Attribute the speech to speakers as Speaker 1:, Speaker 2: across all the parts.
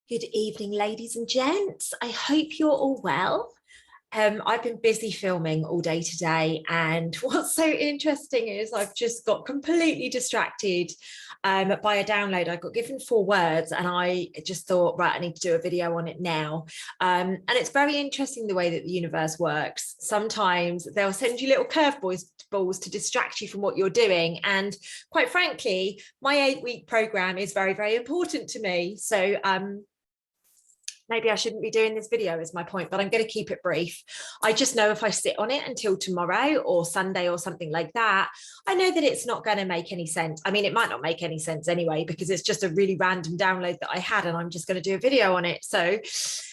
Speaker 1: Good evening, ladies and gents. I hope you're all well. I've been busy filming all day today, and what's so interesting is I've just got completely distracted by a download. I got given 4 words and I just thought, right, I need to do a video on it now. And it's very interesting the way that the universe works. Sometimes they'll send you little curveballs to distract you from what you're doing. And quite frankly, my 8-week program is very, very important to me. So maybe I shouldn't be doing this video is my point, but I'm going to keep it brief. I just know if I sit on it until tomorrow or Sunday or something like that, I know that it's not going to make any sense. I mean, it might not make any sense anyway, because it's just a really random download that I had and I'm just going to do a video on it. So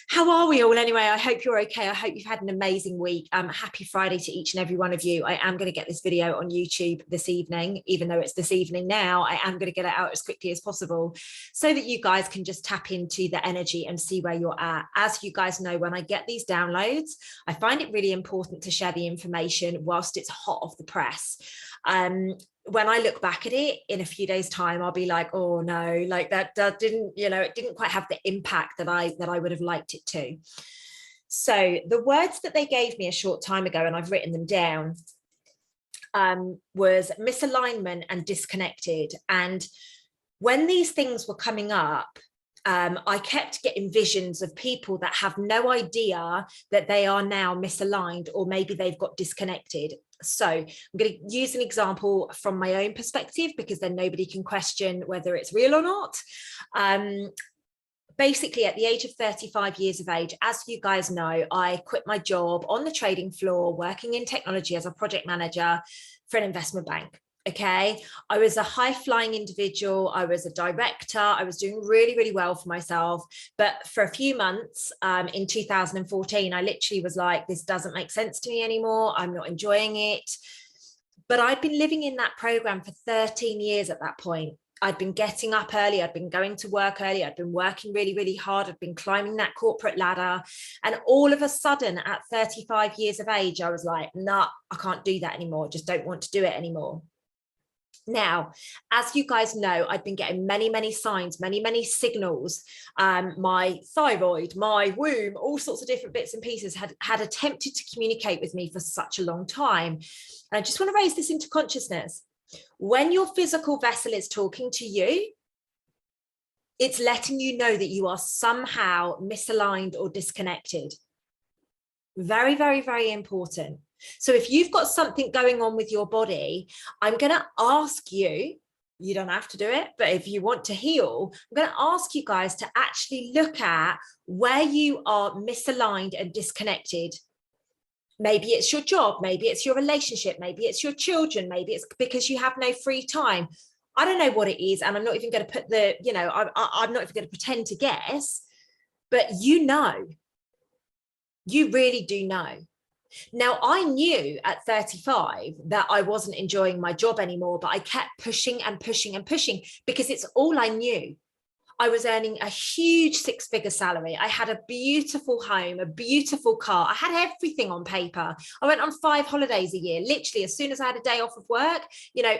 Speaker 1: how are we all anyway? I hope you're okay. I hope you've had an amazing week. Happy Friday to each and every one of you. I am going to get this video on YouTube this evening, even though it's this evening now. I am going to get it out as quickly as possible so that you guys can just tap into the energy and see where you're at. As you guys know, when I get these downloads, I find it really important to share the information whilst it's hot off the press. When I look back at it in a few days' time, I'll be like, oh no, like that didn't, it didn't quite have the impact that I would have liked it to. So the words that they gave me a short time ago, and I've written them down, was misalignment and disconnected. And when these things were coming up, I kept getting visions of people that have no idea that they are now misaligned, or maybe they've got disconnected. So I'm going to use an example from my own perspective, because then nobody can question whether it's real or not. Basically, at the age of 35 years of age, as you guys know, I quit my job on the trading floor, working in technology as a project manager for an investment bank. Okay, I was a high-flying individual. I was a director. I was doing really, really well for myself. But for a few months in 2014, I literally was like, this doesn't make sense to me anymore. I'm not enjoying it. But I'd been living in that program for 13 years at that point. I'd been getting up early. I'd been going to work early. I'd been working really, really hard. I'd been climbing that corporate ladder. And all of a sudden, at 35 years of age, I was like, nah, I can't do that anymore. Just don't want to do it anymore. Now, as you guys know, I've been getting many, many signs, many signals. My thyroid, my womb, all sorts of different bits and pieces had attempted to communicate with me for such a long time. And I just want to raise this into consciousness. When your physical vessel is talking to you, it's letting you know that you are somehow misaligned or disconnected. Very, very, very important. So if you've got something going on with your body, I'm going to ask you, you don't have to do it, but if you want to heal, I'm going to ask you guys to actually look at where you are misaligned and disconnected. Maybe it's your job, maybe it's your relationship, maybe it's your children, maybe it's because you have no free time. I don't know what it is, and I'm not even going to put the, I'm not even going to pretend to guess, but you really do know. Now, I knew at 35 that I wasn't enjoying my job anymore, but I kept pushing and pushing and pushing because it's all I knew. I was earning a huge 6-figure salary. I had a beautiful home, a beautiful car. I had everything on paper. I went on 5 holidays a year. Literally, as soon as I had a day off of work,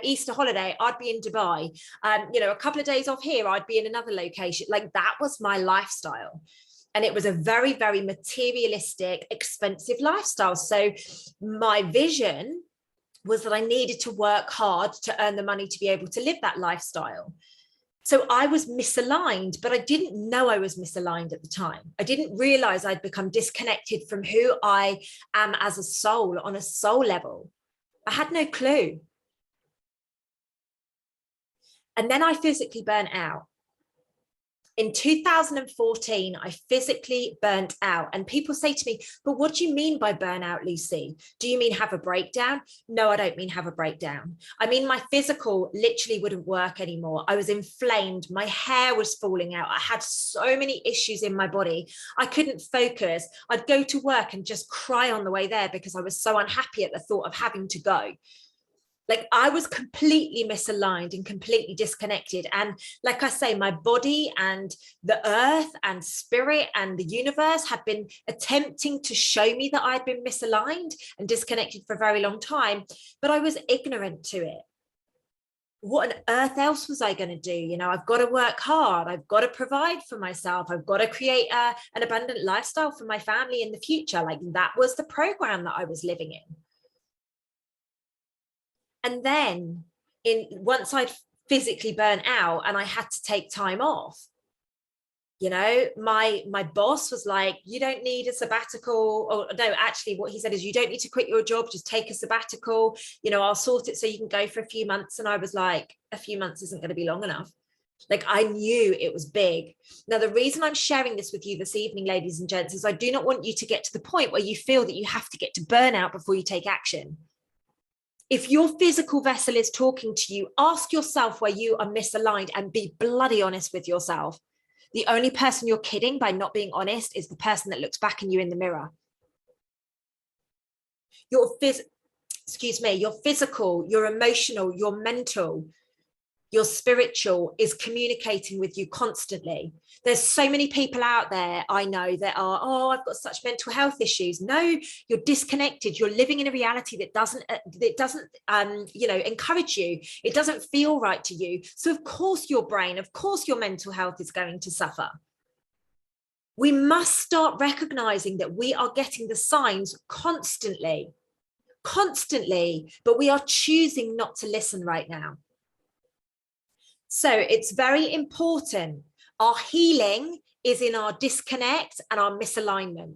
Speaker 1: Easter holiday, I'd be in Dubai. A couple of days off here, I'd be in another location. Like, that was my lifestyle. And it was a very, very materialistic, expensive lifestyle. So my vision was that I needed to work hard to earn the money to be able to live that lifestyle. So I was misaligned, but I didn't know I was misaligned at the time. I didn't realize I'd become disconnected from who I am as a soul, on a soul level. I had no clue. And then I physically burnt out. In 2014, I physically burnt out. And people say to me, but what do you mean by burnout, Lucy? Do you mean have a breakdown? No, I don't mean have a breakdown. I mean, my physical literally wouldn't work anymore. I was inflamed. My hair was falling out. I had so many issues in my body. I couldn't focus. I'd go to work and just cry on the way there because I was so unhappy at the thought of having to go. Like, I was completely misaligned and completely disconnected. And like I say, my body and the earth and spirit and the universe had been attempting to show me that I'd been misaligned and disconnected for a very long time, but I was ignorant to it. what on earth else was I going to do? You know, I've got to work hard. I've got to provide for myself. I've got to create an abundant lifestyle for my family in the future. Like, that was the program that I was living in. And then once I'd physically burnt out and I had to take time off, you know, my boss was like, you don't need a sabbatical. Or no, actually what he said is, you don't need to quit your job, just take a sabbatical, you know, I'll sort it so you can go for a few months. And I was like, a few months isn't going to be long enough. Like, I knew it was big. Now, the reason I'm sharing this with you this evening, ladies and gents, is I do not want you to get to the point where you feel that you have to get to burnout before you take action. If your physical vessel is talking to you, ask yourself where you are misaligned and be bloody honest with yourself. The only person you're kidding by not being honest is the person that looks back at you in the mirror. Your physical, your emotional, your mental, your spiritual is communicating with you constantly. There's so many people out there I know that are, oh, I've got such mental health issues. No, you're disconnected. You're living in a reality that doesn't you know, encourage you. It doesn't feel right to you. So of course your brain, of course your mental health is going to suffer. We must start recognizing that we are getting the signs constantly, but we are choosing not to listen right now. So it's very important. Our healing is in our disconnect and our misalignment.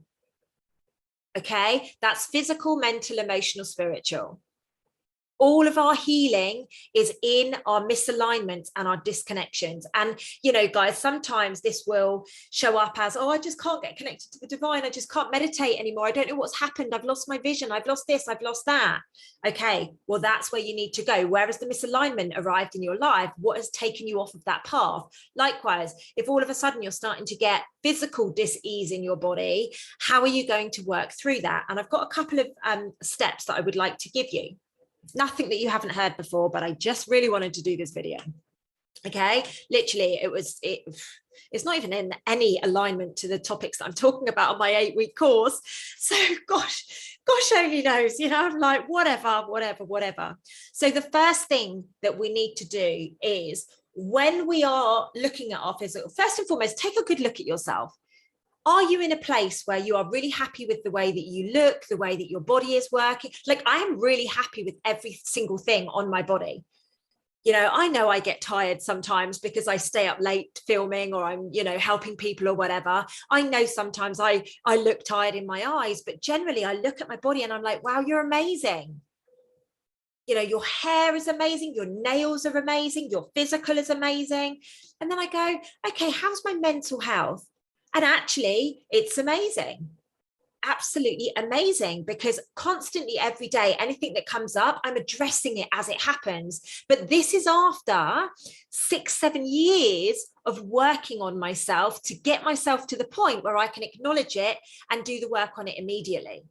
Speaker 1: Okay, that's physical, mental, emotional, spiritual. All of our healing is in our misalignment and our disconnections. And, you know, guys, sometimes this will show up as, oh, I just can't get connected to the divine. I just can't meditate anymore. I don't know what's happened. I've lost my vision. I've lost this. I've lost that. Okay, well, that's where you need to go. Where has the misalignment arrived in your life? What has taken you off of that path? Likewise, if all of a sudden you're starting to get physical dis-ease in your body, how are you going to work through that? And I've got a couple of steps that I would like to give you. Nothing that you haven't heard before, but I just really wanted to do this video. Okay, literally it's not even in any alignment to the topics that I'm talking about on my 8-week course. So gosh only knows, you know, I'm like, whatever. So the first thing that we need to do is, when we are looking at our physical, first and foremost, take a good look at yourself. Are you in a place where you are really happy with the way that you look, the way that your body is working? Like, I am really happy with every single thing on my body. You know I get tired sometimes because I stay up late filming, or I'm, you know, helping people or whatever. I know sometimes I look tired in my eyes, but generally I look at my body and I'm like, wow, you're amazing. You know, your hair is amazing, your nails are amazing, your physical is amazing. And then I go, okay, how's my mental health? And actually, it's amazing. Absolutely amazing, because constantly every day, anything that comes up, I'm addressing it as it happens. But this is after 6-7 years of working on myself to get myself to the point where I can acknowledge it and do the work on it immediately.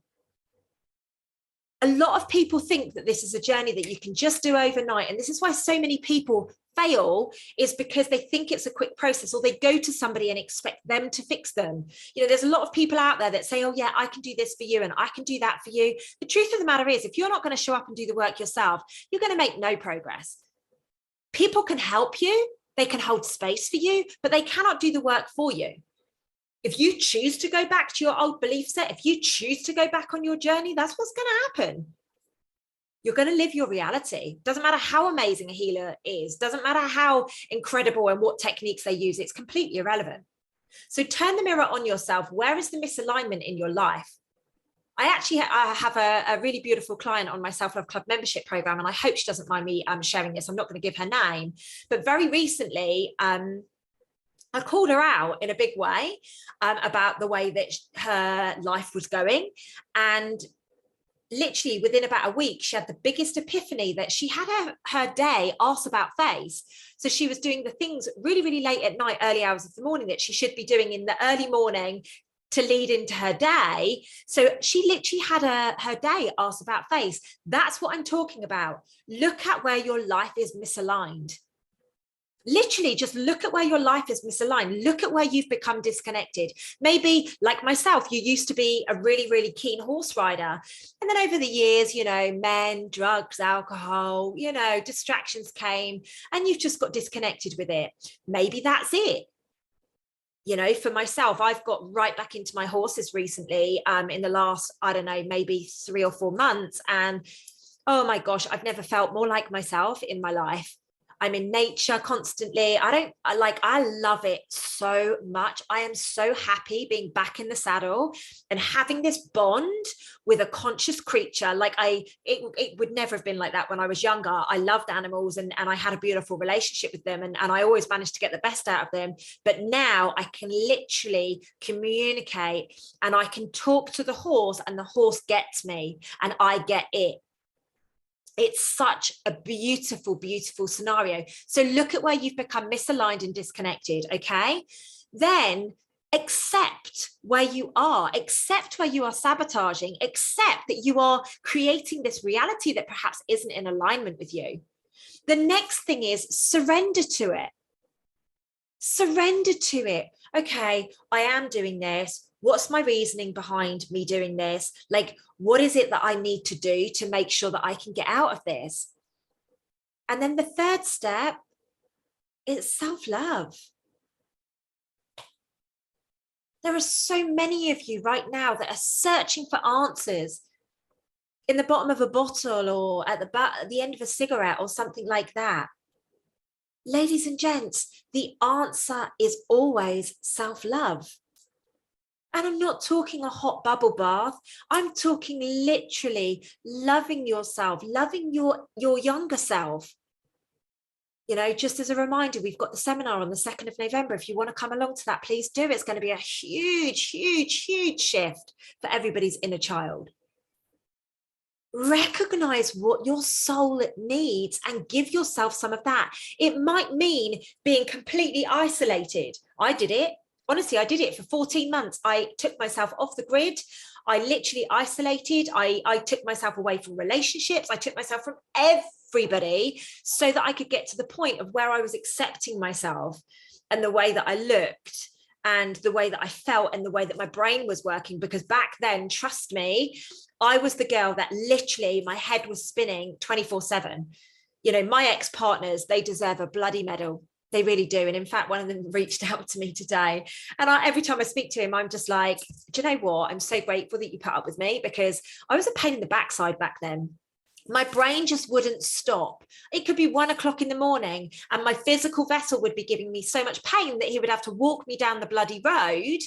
Speaker 1: A lot of people think that this is a journey that you can just do overnight. And this is why so many people fail, is because they think it's a quick process, or they go to somebody and expect them to fix them. You know, there's a lot of people out there that say, oh yeah, I can do this for you and I can do that for you. The truth of the matter is, if you're not going to show up and do the work yourself, you're going to make no progress. People can help you, they can hold space for you, but they cannot do the work for you. If you choose to go back to your old belief set, if you choose to go back on your journey, that's what's going to happen. You're going to live your reality. Doesn't matter how amazing a healer is, doesn't matter how incredible and what techniques they use, it's completely irrelevant. So turn the mirror on yourself. Where is the misalignment in your life? I have a really beautiful client on my Self-Love Club membership program, and I hope she doesn't mind me sharing this. I'm not going to give her name, but very recently, I called her out in a big way about the way that her life was going. And literally within about a week, she had the biggest epiphany that she had her day arse about face. So she was doing the things really, really late at night, early hours of the morning that she should be doing in the early morning to lead into her day. So she literally had her day arse about face. That's what I'm talking about. Look at where your life is misaligned. Literally just look at where your life is misaligned. Look at where you've become disconnected. Maybe like myself, you used to be a really, really keen horse rider. And then over the years, you know, men, drugs, alcohol, you know, distractions came and you've just got disconnected with it. Maybe that's it. You know, for myself, I've got right back into my horses recently in the last, I don't know, maybe 3 or 4 months. And oh my gosh, I've never felt more like myself in my life. I'm in nature constantly. I love it so much. I am so happy being back in the saddle and having this bond with a conscious creature. It would never have been like that when I was younger. I loved animals and I had a beautiful relationship with them and I always managed to get the best out of them. But now I can literally communicate and I can talk to the horse and the horse gets me and I get it. It's such a beautiful, beautiful scenario. So look at where you've become misaligned and disconnected, okay? Then accept where you are, accept where you are sabotaging, accept that you are creating this reality that perhaps isn't in alignment with you. The next thing is surrender to it. Surrender to it. Okay, I am doing this. What's my reasoning behind me doing this? Like, what is it that I need to do to make sure that I can get out of this? And then the third step is self-love. There are so many of you right now that are searching for answers in the bottom of a bottle or at the end of a cigarette or something like that. Ladies and gents, the answer is always self-love. And I'm not talking a hot bubble bath. I'm talking literally loving yourself, loving your younger self. You know, just as a reminder, we've got the seminar on the 2nd of November. If you want to come along to that, please do. It's going to be a huge, huge, huge shift for everybody's inner child. Recognize what your soul needs and give yourself some of that. It might mean being completely isolated. I did it. Honestly, I did it for 14 months. I took myself off the grid. I literally isolated. I took myself away from relationships. I took myself from everybody so that I could get to the point of where I was accepting myself and the way that I looked and the way that I felt and the way that my brain was working. Because back then, trust me, I was the girl that literally my head was spinning 24/7. You know, my ex-partners, they deserve a bloody medal. They really do. And in fact, one of them reached out to me today. And every time I speak to him, I'm just like, do you know what? I'm so grateful that you put up with me because I was a pain in the backside back then. My brain just wouldn't stop. It could be 1 o'clock in the morning and my physical vessel would be giving me so much pain that he would have to walk me down the bloody road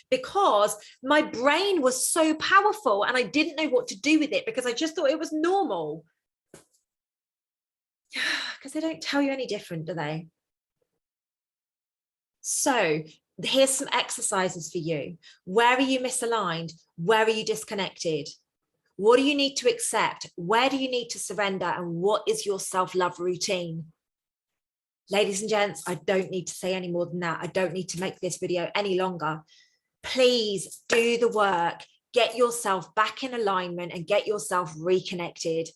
Speaker 1: because my brain was so powerful and I didn't know what to do with it because I just thought it was normal. Because they don't tell you any different, do they? So here's some exercises for you. Where are you misaligned? Where are you disconnected? What do you need to accept? Where do you need to surrender? And what is your self-love routine? Ladies and gents, I don't need to say any more than that. I don't need to make this video any longer. Please do the work. Get yourself back in alignment and get yourself reconnected.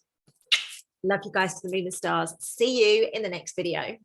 Speaker 1: Love you guys to the moon and stars. See you in the next video.